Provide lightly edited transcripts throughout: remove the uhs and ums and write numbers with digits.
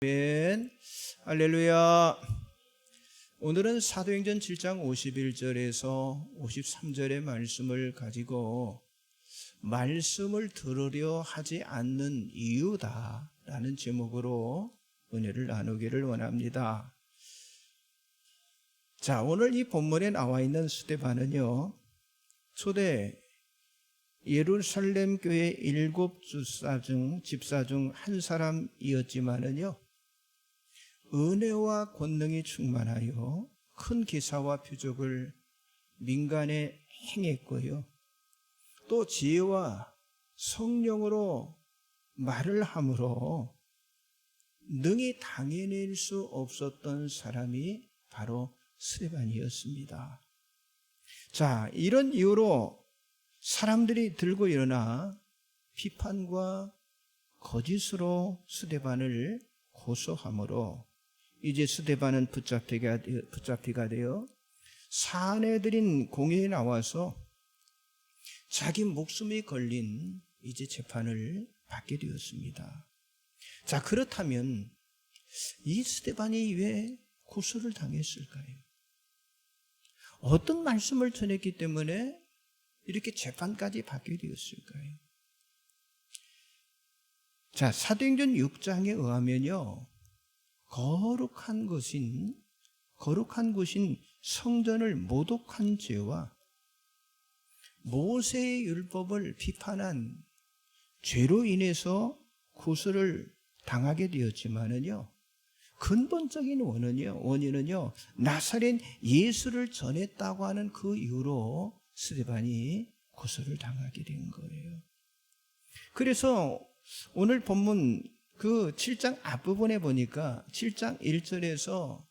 아멘. 할렐루야. 오늘은 사도행전 7장 51절에서 53절의 말씀을 가지고 말씀을 들으려 하지 않는 이유다라는 제목으로 은혜를 나누기를 원합니다. 자, 오늘 이 본문에 나와 있는 스데반은요, 초대 예루살렘 교회 7 집사 중 한 사람이었지만은요, 은혜와 권능이 충만하여 큰 기사와 표적을 민간에 행했고요, 또 지혜와 성령으로 말을 함으로 능히 당해낼 수 없었던 사람이 바로 스데반이었습니다. 자, 이런 이유로 사람들이 들고 일어나 비판과 거짓으로 스데반을 고소함으로 이제 스데반은 붙잡히가 되어 사내들인 공회에 나와서 자기 목숨이 걸린 이제 재판을 받게 되었습니다. 자, 그렇다면 이 스데반이 왜 고소를 당했을까요? 어떤 말씀을 전했기 때문에 이렇게 재판까지 받게 되었을까요? 자, 사도행전 6장에 의하면요, 거룩한 곳인 성전을 모독한 죄와 모세의 율법을 비판한 죄로 인해서 고소를 당하게 되었지만은요, 근본적인 원인은요, 나사렛 예수를 전했다고 하는 그 이유로 스데반이 고소를 당하게 된 거예요. 그래서 오늘 본문 그 7장 앞부분에 보니까 7장 1절에서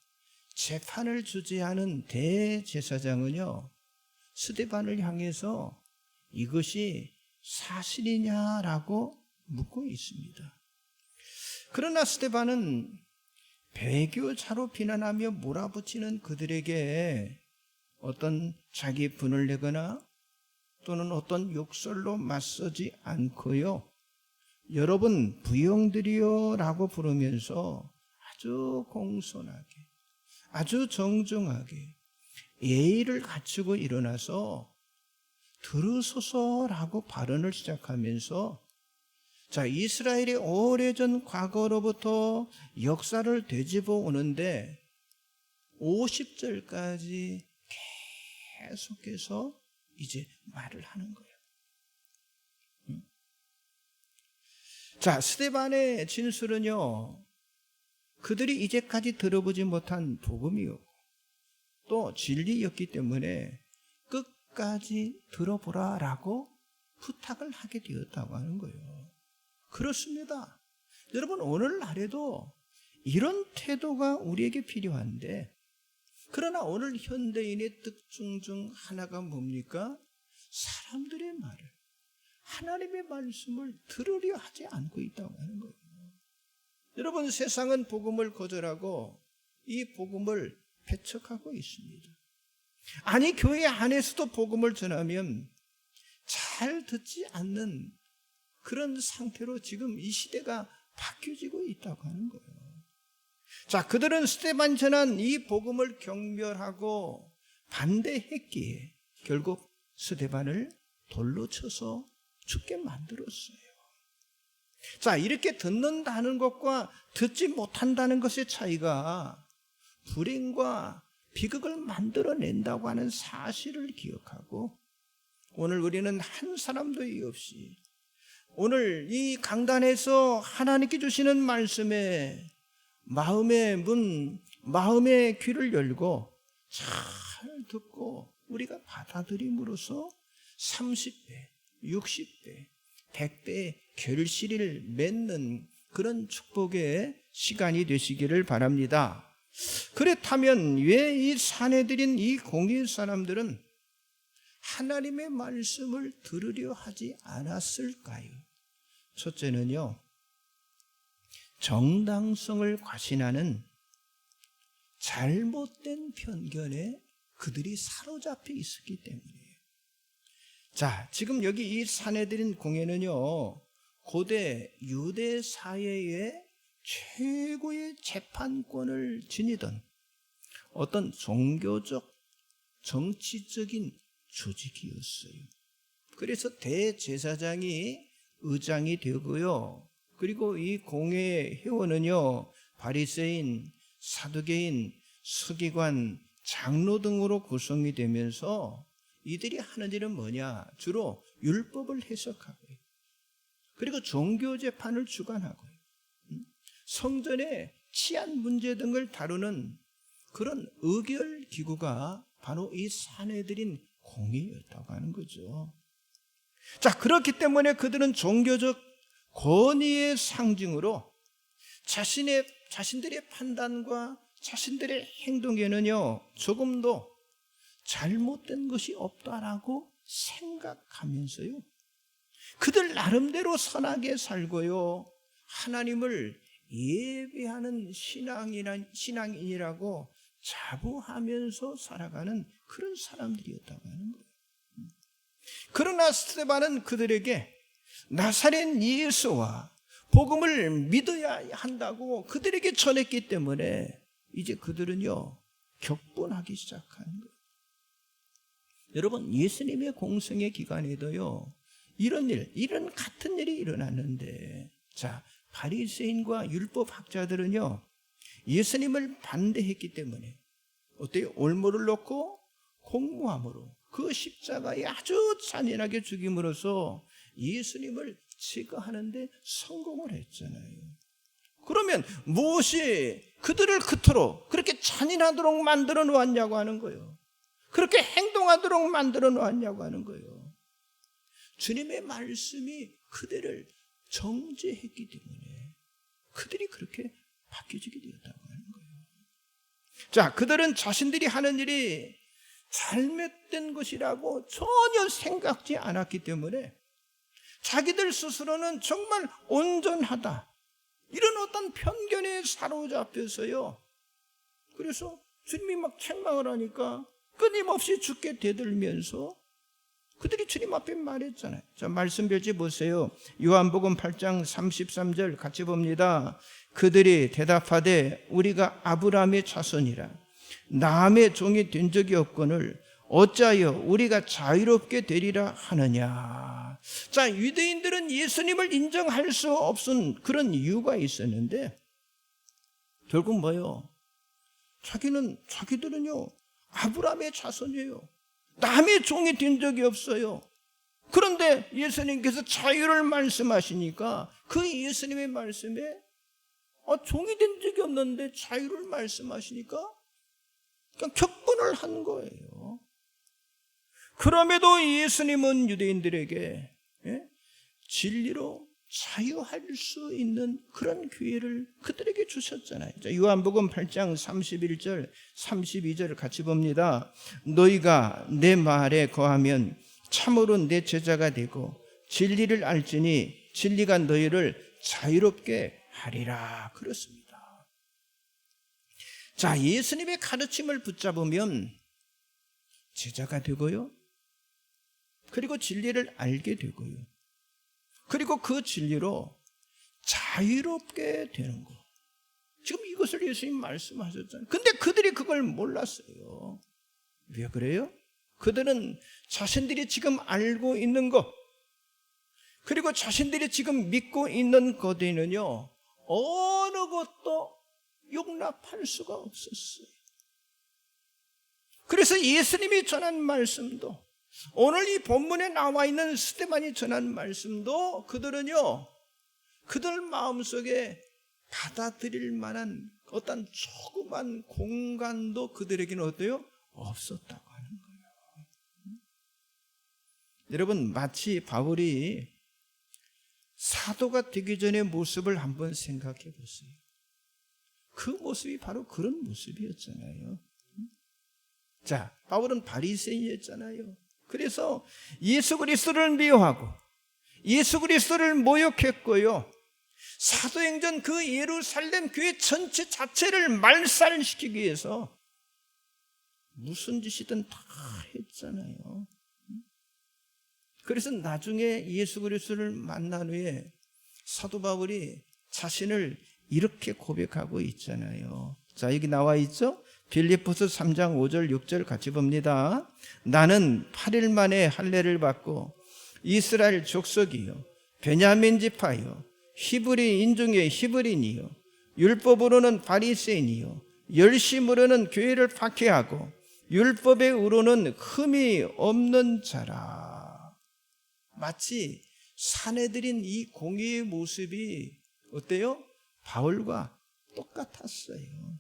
재판을 주재하는 대제사장은요, 스데반을 향해서 이것이 사실이냐라고 묻고 있습니다. 그러나 스데반은 배교자로 비난하며 몰아붙이는 그들에게 어떤 자기 분을 내거나 또는 어떤 욕설로 맞서지 않고요, 여러분 부형들이여 라고 부르면서 아주 공손하게, 아주 정중하게 예의를 갖추고 일어나서 들으소서라고 발언을 시작하면서, 자, 이스라엘의 오래전 과거로부터 역사를 되짚어 오는데 50절까지 계속해서 이제 말을 하는 거예요. 자, 스데반의 진술은요, 그들이 이제까지 들어보지 못한 복음이요, 또 진리였기 때문에 끝까지 들어보라라고 부탁을 하게 되었다고 하는 거예요. 그렇습니다. 여러분, 오늘날에도 이런 태도가 우리에게 필요한데, 그러나 오늘 현대인의 특징 중 하나가 뭡니까? 사람들의 말을, 하나님의 말씀을 들으려 하지 않고 있다고 하는 거예요. 여러분, 세상은 복음을 거절하고 이 복음을 배척하고 있습니다. 아니, 교회 안에서도 복음을 전하면 잘 듣지 않는 그런 상태로 지금 이 시대가 바뀌어지고 있다고 하는 거예요. 자, 그들은 스데반 전한 이 복음을 경멸하고 반대했기에 결국 스데반을 돌로 쳐서 죽게 만들었어요. 자, 이렇게 듣는다는 것과 듣지 못한다는 것의 차이가 불행과 비극을 만들어낸다고 하는 사실을 기억하고, 오늘 우리는 한 사람도 없이 오늘 이 강단에서 하나님께 주시는 말씀에 마음의 문, 마음의 귀를 열고 잘 듣고 우리가 받아들임으로써 30배, 60배, 100배의 결실을 맺는 그런 축복의 시간이 되시기를 바랍니다. 그렇다면 왜 이 사내들인 이 공의 사람들은 하나님의 말씀을 들으려 하지 않았을까요? 첫째는요, 정당성을 과신하는 잘못된 편견에 그들이 사로잡혀 있었기 때문이에요. 자, 지금 여기 이 사내들인 공회는요, 고대 유대 사회의 최고의 재판권을 지니던 어떤 종교적, 정치적인 조직이었어요. 그래서 대제사장이 의장이 되고요. 그리고 이 공회 회원은요, 바리새인, 사두개인, 서기관, 장로 등으로 구성이 되면서 이들이 하는 일은 뭐냐? 주로 율법을 해석하고요. 그리고 종교 재판을 주관하고요. 성전의 치안 문제 등을 다루는 그런 의결 기구가 바로 이 산헤드린 공회였다고 하는 거죠. 자, 그렇기 때문에 그들은 종교적 권위의 상징으로 자신들의 판단과 자신들의 행동에는요, 조금도 잘못된 것이 없다라고 생각하면서요, 그들 나름대로 선하게 살고요, 하나님을 예배하는 신앙인이라고 자부하면서 살아가는 그런 사람들이었다고 하는 거예요. 그러나 스데반은 그들에게 나사렛 예수와 복음을 믿어야 한다고 그들에게 전했기 때문에 이제 그들은요, 격분하기 시작하는 거예요. 여러분, 예수님의 공생의 기간에도요, 이런 같은 일이 일어났는데, 자, 바리새인과 율법학자들은요, 예수님을 반대했기 때문에 어때요? 올무를 놓고 공무함으로 그 십자가에 아주 잔인하게 죽임으로써 예수님을 제거하는데 성공을 했잖아요. 그러면 무엇이 그들을 그토록 그렇게 잔인하도록 만들어 놓았냐고 하는 거예요. 그렇게 행동하도록 만들어 놓았냐고 하는 거예요. 주님의 말씀이 그들을 정죄했기 때문에 그들이 그렇게 바뀌어지게 되었다고 하는 거예요. 자, 그들은 자신들이 하는 일이 잘못된 것이라고 전혀 생각지 않았기 때문에 자기들 스스로는 정말 온전하다, 이런 어떤 편견에 사로잡혀서요, 그래서 주님이 막 책망을 하니까 끊임없이 죽게 대들면서 그들이 주님 앞에 말했잖아요. 자, 말씀 별지 보세요. 요한복음 8장 33절 같이 봅니다. 그들이 대답하되 우리가 아브라함의 자손이라 남의 종이 된 적이 없거늘 어찌하여 우리가 자유롭게 되리라 하느냐. 자, 유대인들은 예수님을 인정할 수 없은 그런 이유가 있었는데 결국 뭐예요? 자기들은요, 아브라함의 자손이에요. 남의 종이 된 적이 없어요. 그런데 예수님께서 자유를 말씀하시니까 그 예수님의 말씀에 종이 된 적이 없는데 자유를 말씀하시니까 그냥 격분을 한 거예요. 그럼에도 예수님은 유대인들에게 진리로 자유할 수 있는 그런 기회를 그들에게 주셨잖아요. 요한복음 8장 31절 32절을 같이 봅니다. 너희가 내 말에 거하면 참으로 내 제자가 되고 진리를 알지니 진리가 너희를 자유롭게 하리라. 그렇습니다. 자, 예수님의 가르침을 붙잡으면 제자가 되고요, 그리고 진리를 알게 되고요, 그리고 그 진리로 자유롭게 되는 것. 지금 이것을 예수님 말씀하셨잖아요. 근데 그들이 그걸 몰랐어요. 왜 그래요? 그들은 자신들이 지금 알고 있는 것, 그리고 자신들이 지금 믿고 있는 것에는요, 어느 것도 용납할 수가 없었어요. 그래서 예수님이 전한 말씀도, 오늘 이 본문에 나와 있는 스데반이 전한 말씀도 그들은요, 그들 마음속에 받아들일 만한 어떤 조그만 공간도 그들에게는 어때요? 없었다고 하는 거예요. 여러분, 마치 바울이 사도가 되기 전의 모습을 한번 생각해 보세요. 그 모습이 바로 그런 모습이었잖아요. 자, 바울은 바리새인이었잖아요. 그래서 예수 그리스도를 미워하고 예수 그리스도를 모욕했고요, 사도행전 그 예루살렘 교회 전체 자체를 말살시키기 위해서 무슨 짓이든 다 했잖아요. 그래서 나중에 예수 그리스도를 만난 후에 사도 바울이 자신을 이렇게 고백하고 있잖아요. 자, 여기 나와 있죠? 빌립보서 3장 5절 6절 같이 봅니다. 나는 8일 만에 할례를 받고 이스라엘 족속이요 베냐민 지파요 히브리 인중의 히브리니요 율법으로는 바리새인이요 열심으로는 교회를 박해하고 율법의 의로는 흠이 없는 자라. 마치 사내들인 이 공의의 모습이 어때요? 바울과 똑같았어요.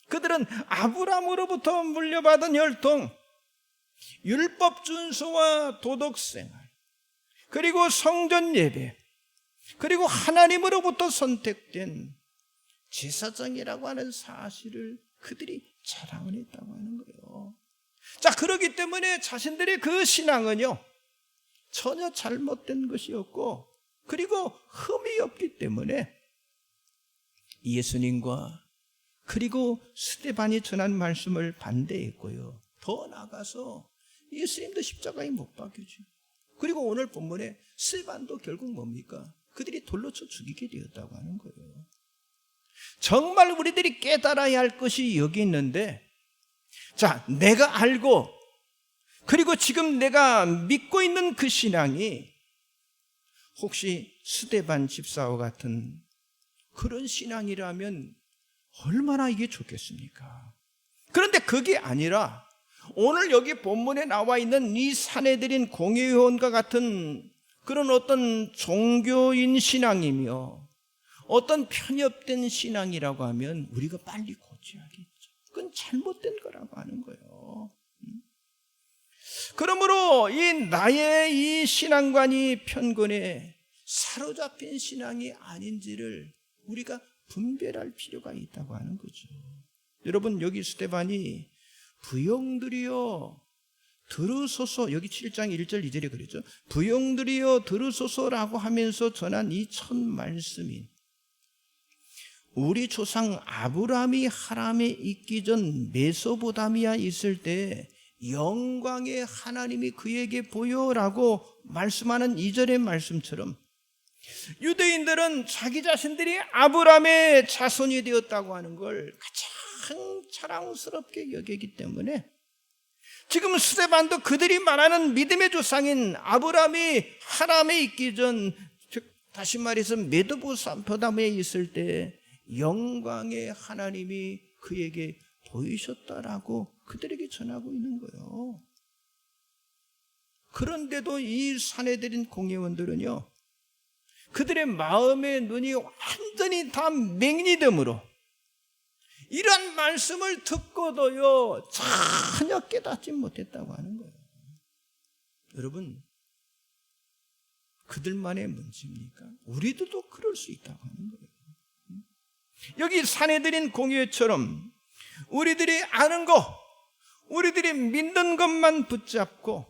그들은 아브라함으로부터 물려받은 혈통, 율법 준수와 도덕 생활, 그리고 성전 예배, 그리고 하나님으로부터 선택된 제사장이라고 하는 사실을 그들이 자랑을 했다고 하는 거예요. 자, 그렇기 때문에 자신들의 그 신앙은요, 전혀 잘못된 것이었고, 그리고 흠이 없기 때문에 예수님과 그리고 스데반이 전한 말씀을 반대했고요. 더 나아가서 예수님도 십자가에 못 박혀지고, 그리고 오늘 본문에 스데반도 결국 뭡니까? 그들이 돌로 쳐 죽이게 되었다고 하는 거예요. 정말 우리들이 깨달아야 할 것이 여기 있는데, 자, 내가 알고 그리고 지금 내가 믿고 있는 그 신앙이 혹시 스데반 집사와 같은 그런 신앙이라면 얼마나 이게 좋겠습니까? 그런데 그게 아니라 오늘 여기 본문에 나와 있는 이 사내들인 공회의원과 같은 그런 어떤 종교인 신앙이며 어떤 편협된 신앙이라고 하면 우리가 빨리 고쳐야겠죠. 그건 잘못된 거라고 하는 거예요. 그러므로 나의 이 신앙관이 편견에 사로잡힌 신앙이 아닌지를 우리가 분별할 필요가 있다고 하는 거죠. 여러분, 여기 스데반이 부형들이여 들으소서, 여기 7장 1절 2절에 그랬죠. 부형들이여 들으소서라고 하면서 전한 이 첫 말씀이 우리 조상 아브라함이 하람에 있기 전 메소포타미아에 있을 때 영광의 하나님이 그에게 보여라고 말씀하는 2절의 말씀처럼 유대인들은 자기 자신들이 아브라함의 자손이 되었다고 하는 걸 가장 자랑스럽게 여기기 때문에 지금 스데반도 그들이 말하는 믿음의 조상인 아브라함이 하람에 있기 전, 즉 다시 말해서 메소포타미아에 있을 때 영광의 하나님이 그에게 보이셨다라고 그들에게 전하고 있는 거예요. 그런데도 이 사내들인 공회원들은요, 그들의 마음의 눈이 완전히 다 맹리됨으로 이런 말씀을 듣고도요 전혀 깨닫지 못했다고 하는 거예요. 여러분, 그들만의 문제입니까? 우리들도 그럴 수 있다고 하는 거예요. 여기 사내들인 공회처럼 우리들이 아는 거, 우리들이 믿는 것만 붙잡고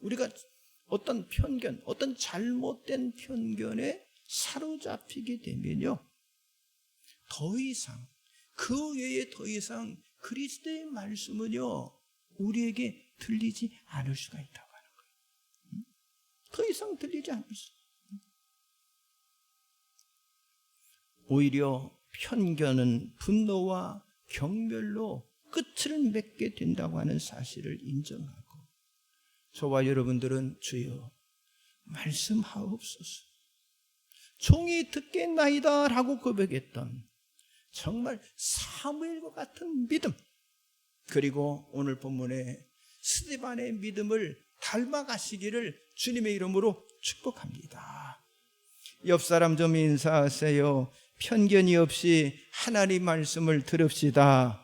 우리가 어떤 편견, 어떤 잘못된 편견에 사로잡히게 되면요, 더 이상 그 외에 더 이상 그리스도의 말씀은요 우리에게 들리지 않을 수가 있다고 하는 거예요. 더 이상 들리지 않을 수. 오히려 편견은 분노와 경멸로 끝을 맺게 된다고 하는 사실을 인정하고 저와 여러분들은 주여 말씀하옵소서, 종이 듣겠나이다 라고 고백했던 정말 사무엘과 같은 믿음, 그리고 오늘 본문에 스데반의 믿음을 닮아가시기를 주님의 이름으로 축복합니다. 옆 사람 좀 인사하세요. 편견이 없이 하나님 말씀을 들읍시다.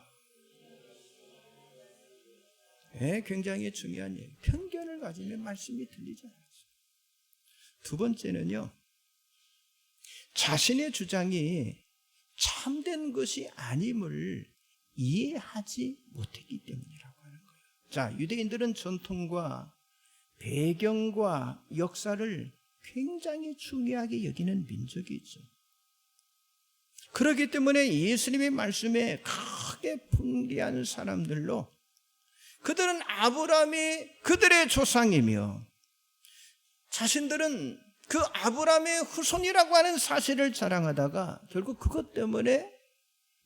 네, 굉장히 중요한 얘기. 편견을 가지면 말씀이 들리지 않았어요. 두 번째는요, 자신의 주장이 참된 것이 아님을 이해하지 못했기 때문이라고 하는 거예요. 자, 유대인들은 전통과 배경과 역사를 굉장히 중요하게 여기는 민족이죠. 그렇기 때문에 예수님의 말씀에 크게 분개한 사람들로 그들은 아브라함이 그들의 조상이며 자신들은 그 아브라함의 후손이라고 하는 사실을 자랑하다가 결국 그것 때문에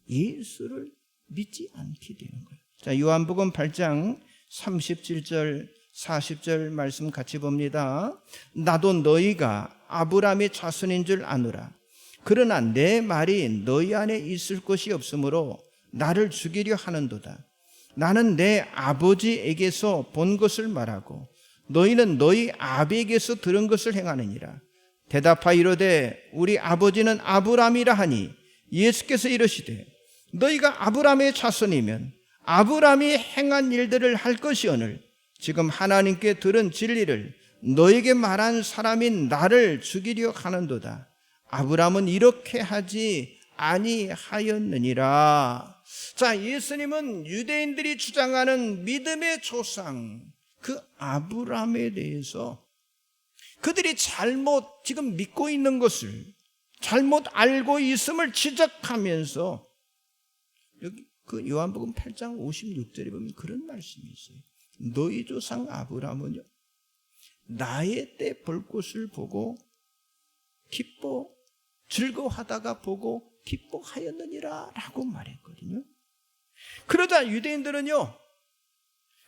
예수를 믿지 않게 되는 거예요. 자, 요한복음 8장 37절 40절 말씀 같이 봅니다. 나도 너희가 아브라함의 자손인 줄 아노라. 그러나 내 말이 너희 안에 있을 것이 없으므로 나를 죽이려 하는도다. 나는 내 아버지에게서 본 것을 말하고 너희는 너희 아비에게서 들은 것을 행하느니라. 대답하여 이르되 우리 아버지는 아브라함이라 하니 예수께서 이르시되 너희가 아브라함의 자손이면 아브라함이 행한 일들을 할 것이오늘 지금 하나님께 들은 진리를 너에게 말한 사람인 나를 죽이려 하는도다. 아브라함은 이렇게 하지 아니하였느니라. 자, 예수님은 유대인들이 주장하는 믿음의 조상 그 아브라함에 대해서 그들이 잘못 지금 믿고 있는 것을 잘못 알고 있음을 지적하면서 여기 그 요한복음 8장 56절에 보면 그런 말씀이 있어요. 너희 조상 아브라함은요 나의 때 볼 것을 보고 기뻐 즐거워하다가 보고 기뻐하였느니라 라고 말했거든요. 그러자 유대인들은요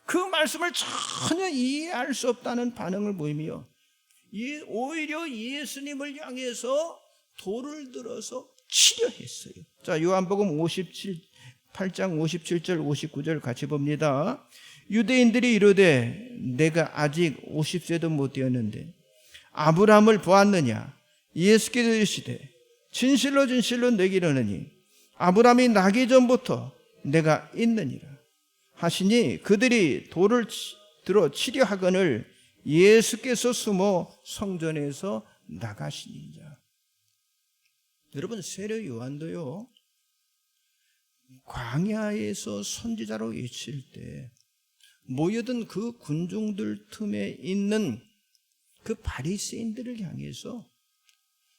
그 말씀을 전혀 이해할 수 없다는 반응을 보이며 오히려 예수님을 향해서 돌을 들어서 치려 했어요. 자, 요한복음 8장 57절 59절 같이 봅니다. 유대인들이 이르되 내가 아직 50세도 못 되었는데 아브라함을 보았느냐? 예수께서 이르시되 진실로 진실로 내게 이르노니 아브라함이 나기 전부터 내가 있느니라 하시니 그들이 돌을 들어 치려 하거늘 예수께서 숨어 성전에서 나가시니라. 여러분, 세례 요한도요 광야에서 선지자로 외칠 때 모여든 그 군중들 틈에 있는 그 바리새인들을 향해서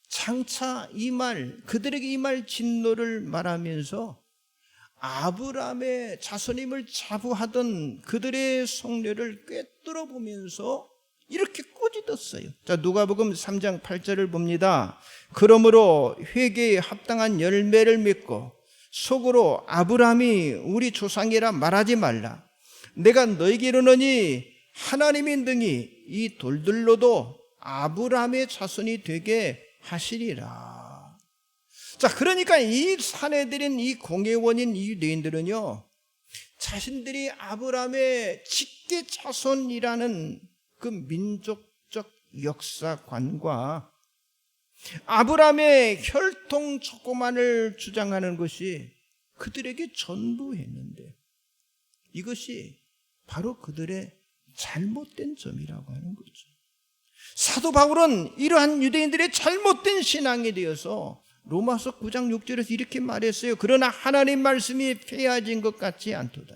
장차 그들에게 임할 진노를 말하면서 아브라함의 자손임을 자부하던 그들의 속내를 꿰뚫어 보면서 이렇게 꾸짖었어요. 자, 누가복음 3장 8절을 봅니다. 그러므로 회개에 합당한 열매를 맺고 속으로 아브라함이 우리 조상이라 말하지 말라. 내가 너에게 이르노니 하나님이 능히 이 돌들로도 아브라함의 자손이 되게 하시리라. 자, 그러니까 이 사내들인 이 공회원인 이 유대인들은요 자신들이 아브라함의 직계 자손이라는 그 민족적 역사관과 아브라함의 혈통 조그만을 주장하는 것이 그들에게 전부했는데 이것이 바로 그들의 잘못된 점이라고 하는 거죠. 사도 바울은 이러한 유대인들의 잘못된 신앙에 대해서 로마서 9장 6절에서 이렇게 말했어요. 그러나 하나님 말씀이 폐하진 것 같지 않도다.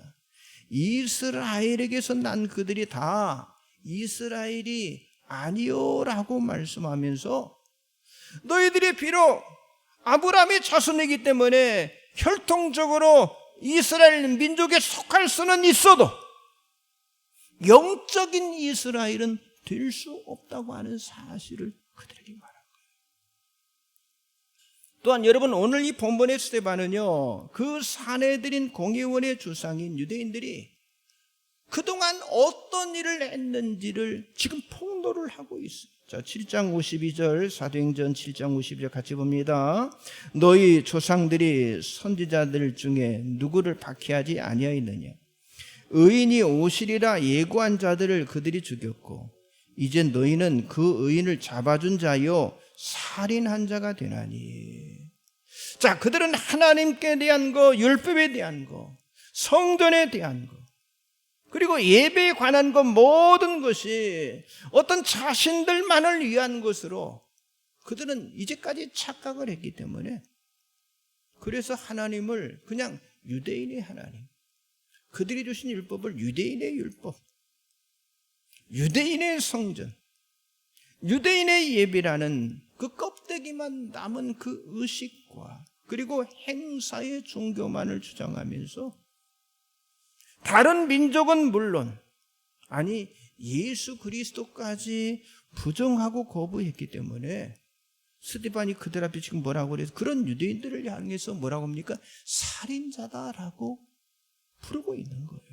이스라엘에게서 난 그들이 다 이스라엘이 아니요라고 말씀하면서 너희들이 비록 아브라함의 자손이기 때문에 혈통적으로 이스라엘 민족에 속할 수는 있어도 영적인 이스라엘은 될 수 없다고 하는 사실을 그들에게 말한 거예요. 또한 여러분, 오늘 이 본문의 스데반은요 그 사내들인 공회원의 조상인 유대인들이 그동안 어떤 일을 했는지를 지금 폭로를 하고 있어요. 자, 7장 52절 사도행전 7장 52절 같이 봅니다. 너희 조상들이 선지자들 중에 누구를 박해하지 아니하였느냐? 의인이 오시리라 예고한 자들을 그들이 죽였고 이제 너희는 그 의인을 잡아준 자요 살인한 자가 되나니. 자, 그들은 하나님께 대한 거, 율법에 대한 거, 성전에 대한 거, 그리고 예배에 관한 것 모든 것이 어떤 자신들만을 위한 것으로 그들은 이제까지 착각을 했기 때문에 그래서 하나님을 그냥 유대인의 하나님, 그들이 주신 율법을 유대인의 율법, 유대인의 성전, 유대인의 예배라는 그 껍데기만 남은 그 의식과 그리고 행사의 종교만을 주장하면서 다른 민족은 물론 아니 예수 그리스도까지 부정하고 거부했기 때문에 스데반이 그들 앞에 지금 뭐라고 그래서 그런 유대인들을 향해서 뭐라고 합니까? 살인자다라고 부르고 있는 거예요.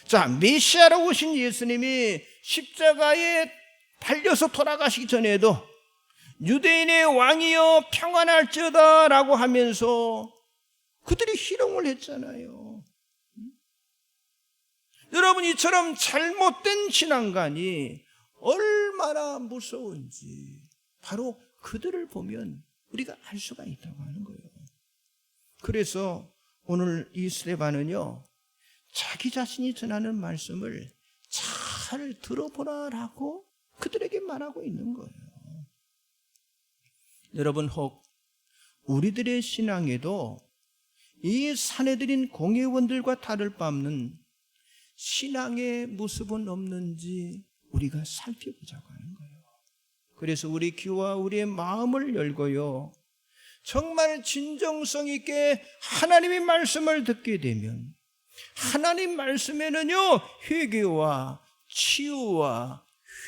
자, 메시아로 오신 예수님이 십자가에 달려서 돌아가시기 전에도 유대인의 왕이여 평안할지어다 라고 하면서 그들이 희롱을 했잖아요. 여러분, 이처럼 잘못된 신앙관이 얼마나 무서운지 바로 그들을 보면 우리가 알 수가 있다고 하는 거예요. 그래서 오늘 이 스데반은요, 자기 자신이 전하는 말씀을 잘 들어보라라고 그들에게 말하고 있는 거예요. 여러분, 혹 우리들의 신앙에도 이 사내들인 공회원들과 다를 바 없는 신앙의 모습은 없는지 우리가 살펴보자고 하는 거예요. 그래서 우리 귀와 우리의 마음을 열고요, 정말 진정성 있게 하나님의 말씀을 듣게 되면 하나님 말씀에는요, 회개와 치유와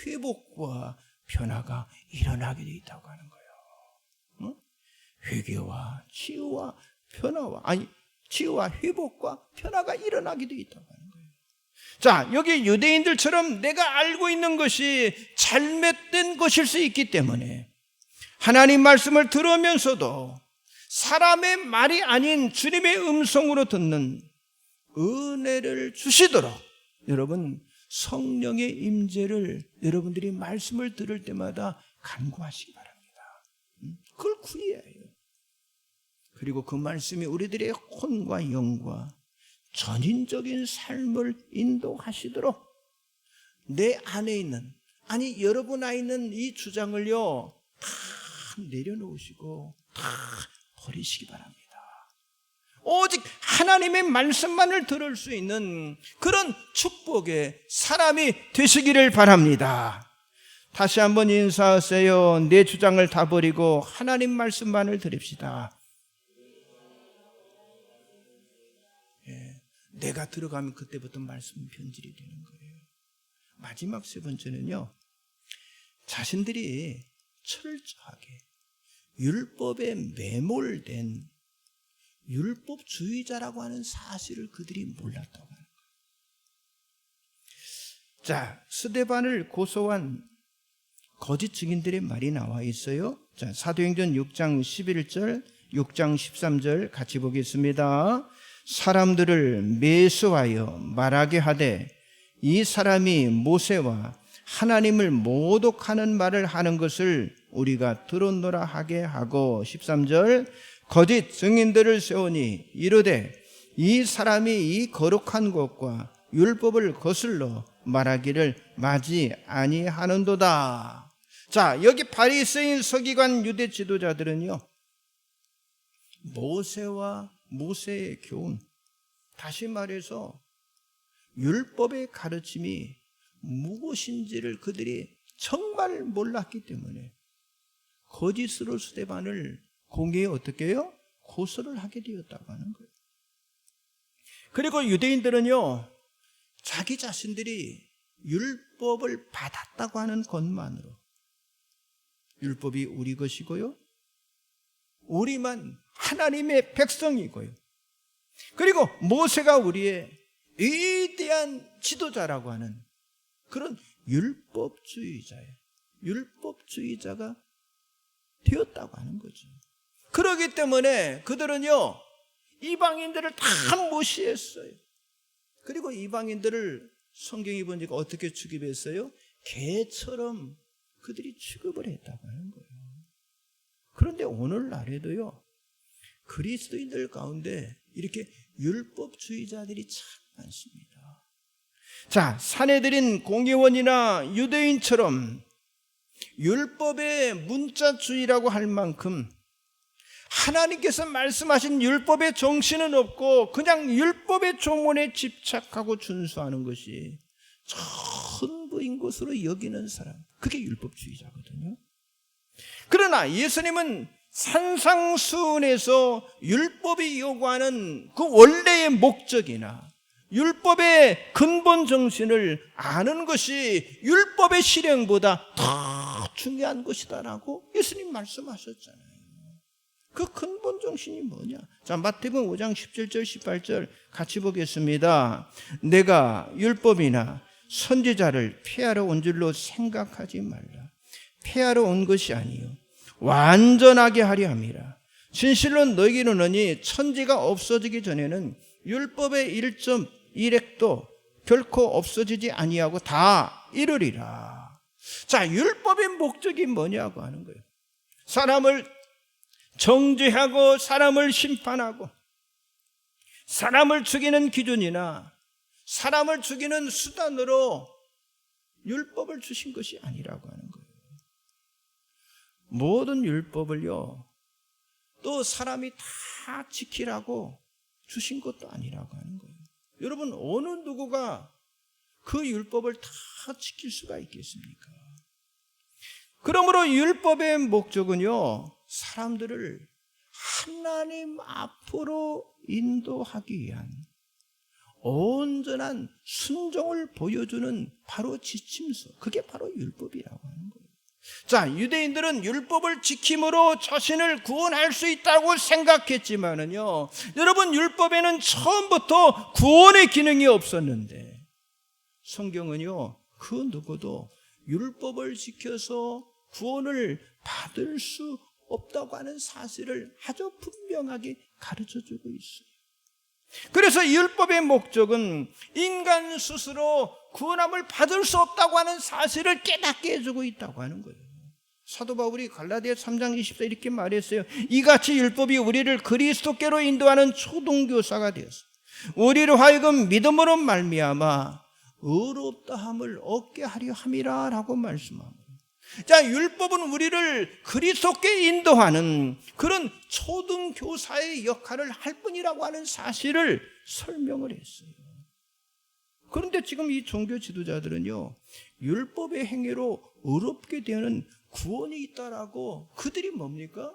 회복과 변화가 일어나게 되어 있다고 하는 거예요. 회개와 치유와 변화와, 치유와 회복과 변화가 일어나게 되어 있다고 하는 거예요. 자, 여기 유대인들처럼 내가 알고 있는 것이 잘못된 것일 수 있기 때문에 하나님 말씀을 들으면서도 사람의 말이 아닌 주님의 음성으로 듣는 은혜를 주시도록 여러분, 성령의 임재를 여러분들이 말씀을 들을 때마다 간구하시기 바랍니다. 그걸 구해야 해요. 그리고 그 말씀이 우리들의 혼과 영과 전인적인 삶을 인도하시도록 내 안에 있는, 여러분 안에 있는 이 주장을요 다 내려놓으시고 다 버리시기 바랍니다. 오직 하나님의 말씀만을 들을 수 있는 그런 축복의 사람이 되시기를 바랍니다. 다시 한번 인사하세요. 내 주장을 다 버리고 하나님 말씀만을 들읍시다. 내가 들어가면 그때부터 말씀 변질이 되는 거예요. 마지막 세 번째는요, 자신들이 철저하게 율법에 매몰된 율법주의자라고 하는 사실을 그들이 몰랐다고 하는 거예요. 자, 스데반을 고소한 거짓 증인들의 말이 나와 있어요. 자, 사도행전 6장 11절, 6장 13절 같이 보겠습니다. 사람들을 매수하여 말하게 하되 이 사람이 모세와 하나님을 모독하는 말을 하는 것을 우리가 들었노라 하게 하고, 13절 거짓 증인들을 세우니 이르되 이 사람이 이 거룩한 것과 율법을 거슬러 말하기를 마지 아니하는도다. 자, 여기 바리새인 서기관 유대 지도자들은요, 모세와 모세의 교훈, 다시 말해서 율법의 가르침이 무엇인지를 그들이 정말 몰랐기 때문에 거짓으로 스데반을 공개에 어떻게 해요? 고소를 하게 되었다고 하는 거예요. 그리고 유대인들은요, 자기 자신들이 율법을 받았다고 하는 것만으로, 율법이 우리 것이고요, 우리만 하나님의 백성이고요, 그리고 모세가 우리의 위대한 지도자라고 하는 그런 율법주의자예요. 율법주의자가 되었다고 하는 거죠. 그렇기 때문에 그들은요, 이방인들을 다 무시했어요. 그리고 이방인들을 성경이 보니까 어떻게 취급했어요? 개처럼 그들이 취급을 했다고 하는 거예요. 그런데 오늘날에도요, 그리스도인들 가운데 이렇게 율법주의자들이 참 많습니다. 자, 사내들인 공회원이나 유대인처럼 율법의 문자주의라고 할 만큼 하나님께서 말씀하신 율법의 정신은 없고 그냥 율법의 조문에 집착하고 준수하는 것이 전부인 것으로 여기는 사람, 그게 율법주의자거든요. 그러나 예수님은 산상수훈에서 율법이 요구하는 그 원래의 목적이나 율법의 근본 정신을 아는 것이 율법의 실행보다 더 중요한 것이다라고 예수님 말씀하셨잖아요. 그 근본 정신이 뭐냐? 자, 마태복음 5장 17절 18절 같이 보겠습니다. 내가 율법이나 선지자를 폐하러 온 줄로 생각하지 말라. 폐하러 온 것이 아니요 완전하게 하려 함이라. 진실로 너희에게 이르노니 천지가 없어지기 전에는 율법의 1.1획도 결코 없어지지 아니하고 다 이루리라. 자, 율법의 목적이 뭐냐고 하는 거예요. 사람을 정죄하고 사람을 심판하고 사람을 죽이는 기준이나 사람을 죽이는 수단으로 율법을 주신 것이 아니라고 하는 거예요. 모든 율법을요, 또 사람이 다 지키라고 주신 것도 아니라고 하는 거예요. 여러분, 어느 누구가 그 율법을 다 지킬 수가 있겠습니까? 그러므로 율법의 목적은요, 사람들을 하나님 앞으로 인도하기 위한 온전한 순종을 보여주는 바로 지침서, 그게 바로 율법이라고 하는 거예요. 자, 유대인들은 율법을 지킴으로 자신을 구원할 수 있다고 생각했지만은요, 여러분, 율법에는 처음부터 구원의 기능이 없었는데 성경은요, 그 누구도 율법을 지켜서 구원을 받을 수 없다고 하는 사실을 아주 분명하게 가르쳐주고 있어요. 그래서 율법의 목적은 인간 스스로 구원함을 받을 수 없다고 하는 사실을 깨닫게 해주고 있다고 하는 거예요. 사도 바울이 갈라디아 3장 20절 이렇게 말했어요. 이같이 율법이 우리를 그리스도께로 인도하는 초등교사가 되어서 우리를 하여금 믿음으로 말미암아 의롭다함을 얻게 하려 함이라 라고 말씀합니다. 자, 율법은 우리를 그리스도께 인도하는 그런 초등교사의 역할을 할 뿐이라고 하는 사실을 설명을 했어요. 그런데 지금 이 종교 지도자들은요, 율법의 행위로 의롭게 되는 구원이 있다라고 그들이 뭡니까?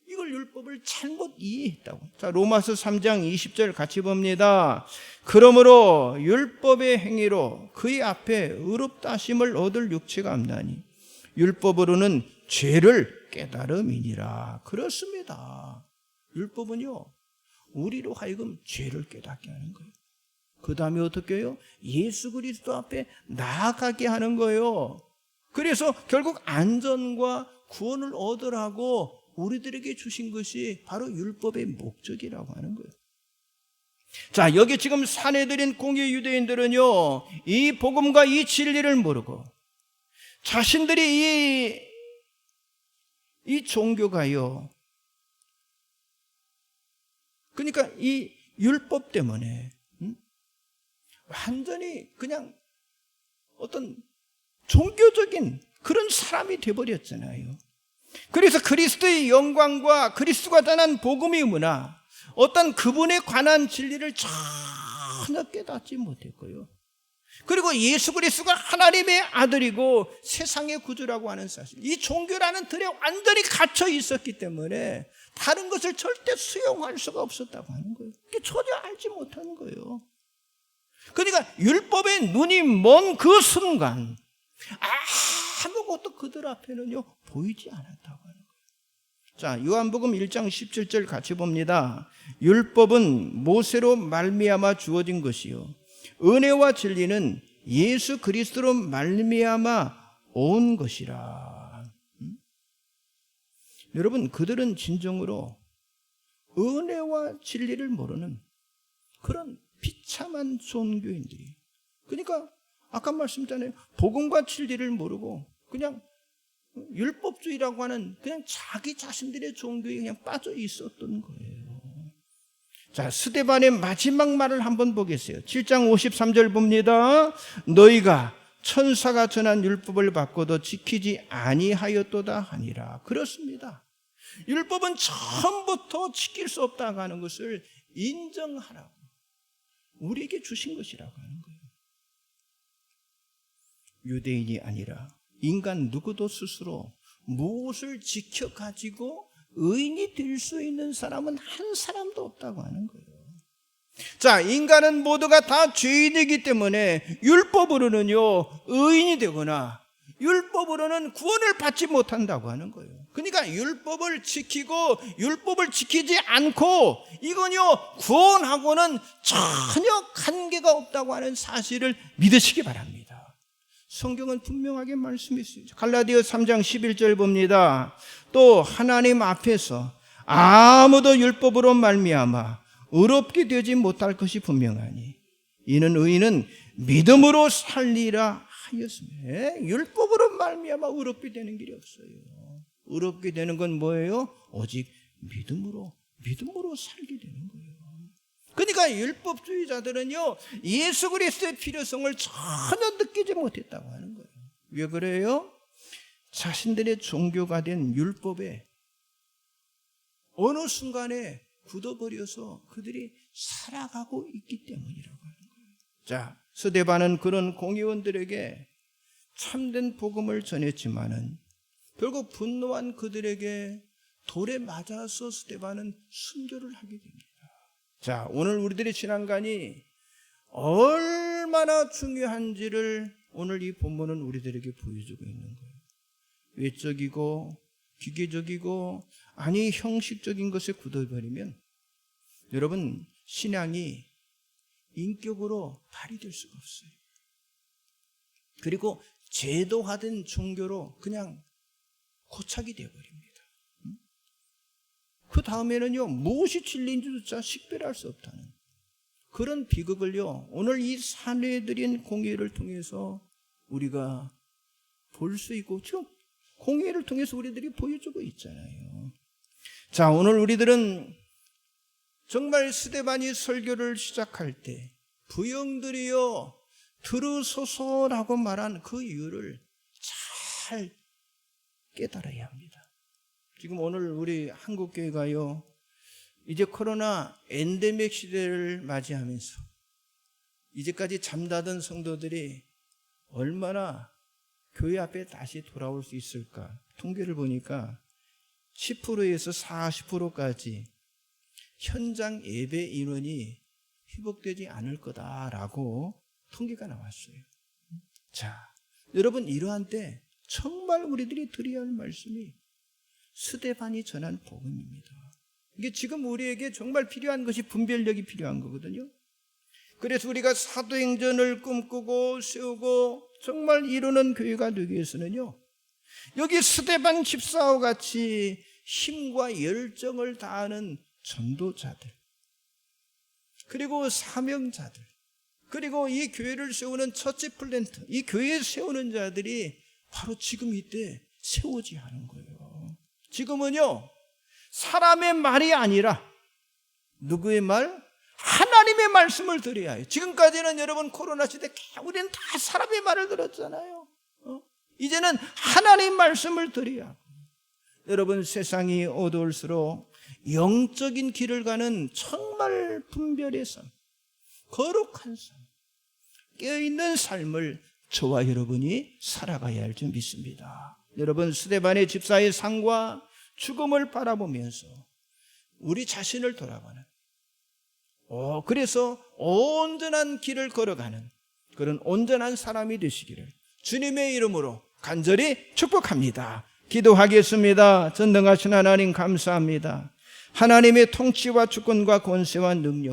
이걸 율법을 잘못 이해했다고. 자, 로마서 3장 20절 같이 봅니다. 그러므로 율법의 행위로 그의 앞에 의롭다 하심을 얻을 육체가 없나니 율법으로는 죄를 깨달음이니라. 그렇습니다. 율법은요, 우리로 하여금 죄를 깨닫게 하는 거예요. 그 다음에 어떻게 해요? 예수 그리스도 앞에 나아가게 하는 거예요. 그래서 결국 안전과 구원을 얻으라고 우리들에게 주신 것이 바로 율법의 목적이라고 하는 거예요. 자, 여기 지금 산해드린 공의 유대인들은요, 이 복음과 이 진리를 모르고 자신들이 이 종교가요, 그러니까 이 율법 때문에 완전히 그냥 어떤 종교적인 그런 사람이 되어버렸잖아요. 그래서 그리스도의 영광과 그리스도가 전한 복음의 문화, 어떤 그분에 관한 진리를 전혀 깨닫지 못했고요. 그리고 예수 그리스도가 하나님의 아들이고 세상의 구주라고 하는 사실, 이 종교라는 틀에 완전히 갇혀 있었기 때문에 다른 것을 절대 수용할 수가 없었다고 하는 거예요. 그게 전혀 알지 못하는 거예요. 그러니까 율법의 눈이 먼 그 순간 아무것도 그들 앞에는요 보이지 않았다고 하는 거예요. 자, 요한복음 1장 17절 같이 봅니다. 율법은 모세로 말미암아 주어진 것이요 은혜와 진리는 예수 그리스도로 말미암아 온 것이라. 여러분, 그들은 진정으로 은혜와 진리를 모르는 그런 비참한 종교인들이, 그러니까 아까 말씀드렸잖아요. 복음과 진리를 모르고 그냥 율법주의라고 하는 그냥 자기 자신들의 종교에 그냥 빠져 있었던 거예요. 자, 스데반의 마지막 말을 한번 보겠어요. 7장 53절 봅니다. 너희가 천사가 전한 율법을 받고도 지키지 아니하였도다 하니라. 그렇습니다. 율법은 처음부터 지킬 수 없다고 하는 것을 인정하라고 우리에게 주신 것이라고 하는 거예요. 유대인이 아니라 인간 누구도 스스로 무엇을 지켜가지고 의인이 될 수 있는 사람은 한 사람도 없다고 하는 거예요. 자, 인간은 모두가 다 죄인이기 때문에 율법으로는요, 의인이 되거나 율법으로는 구원을 받지 못한다고 하는 거예요. 그러니까 율법을 지키고 율법을 지키지 않고 이건요, 구원하고는 전혀 관계가 없다고 하는 사실을 믿으시기 바랍니다. 성경은 분명하게 말씀했어요. 갈라디아 3장 11절 봅니다. 또 하나님 앞에서 아무도 율법으로 말미암아 의롭게 되지 못할 것이 분명하니 이는 의인은 믿음으로 살리라 하였으며, 율법으로 말미암아 의롭게 되는 길이 없어요. 의롭게 되는 건 뭐예요? 오직 믿음으로 살게 되는 거예요. 그러니까 율법주의자들은요, 예수 그리스도의 필요성을 전혀 느끼지 못했다고 하는 거예요. 왜 그래요? 자신들의 종교가 된 율법에 어느 순간에 굳어버려서 그들이 살아가고 있기 때문이라고 하는 거예요. 자, 스데반은 그런 공의원들에게 참된 복음을 전했지만은 결국 분노한 그들에게 돌에 맞아서 스데반은 순교를 하게 됩니다. 자, 오늘 우리들의 신앙관이 얼마나 중요한지를 오늘 이 본문은 우리들에게 보여주고 있는 거예요. 외적이고 기계적이고 아니 형식적인 것에 굳어버리면 여러분, 신앙이 인격으로 발휘될 수가 없어요. 그리고 제도화된 종교로 그냥 고착이 되어버립니다. 그 다음에는요, 무엇이 진리인지조차 식별할 수 없다는 그런 비극을요, 오늘 이 사례들인 공예를 통해서 우리가 볼 수 있고, 지금 공예를 통해서 우리들이 보여주고 있잖아요. 자, 오늘 우리들은 정말 스데반이 설교를 시작할 때 부형들이여 들으소서라고 말한 그 이유를 잘 깨달아야 합니다. 지금 오늘 우리 한국교회가요, 이제 코로나 엔데믹 시대를 맞이하면서 이제까지 잠자던 성도들이 얼마나 교회 앞에 다시 돌아올 수 있을까? 통계를 보니까 10%에서 40%까지 현장 예배 인원이 회복되지 않을 거다라고 통계가 나왔어요. 자, 여러분, 이러한 때 정말 우리들이 드려야 할 말씀이 스데반이 전한 복음입니다. 이게 지금 우리에게 정말 필요한 것이 분별력이 필요한 거거든요. 그래서 우리가 사도행전을 꿈꾸고 세우고 정말 이루는 교회가 되기 위해서는요, 여기 스데반 집사와 같이 힘과 열정을 다하는 전도자들, 그리고 사명자들, 그리고 이 교회를 세우는 첫째 플랜트, 이 교회에 세우는 자들이 바로 지금 이때 세워져야 하는 거예요. 지금은요, 사람의 말이 아니라 누구의 말? 하나님의 말씀을 드려야 해요. 지금까지는 여러분 코로나 시대 우리는 다 사람의 말을 들었잖아요. 이제는 하나님 말씀을 드려야 하고, 여러분, 세상이 어두울수록 영적인 길을 가는 정말 분별의 삶, 거룩한 삶, 깨어있는 삶을 저와 여러분이 살아가야 할 줄 믿습니다. 여러분, 스데반의 집사의 상과 죽음을 바라보면서 우리 자신을 돌아보는, 그래서 온전한 길을 걸어가는 그런 온전한 사람이 되시기를 주님의 이름으로 간절히 축복합니다. 기도하겠습니다. 전능하신 하나님, 감사합니다. 하나님의 통치와 주권과 권세와 능력,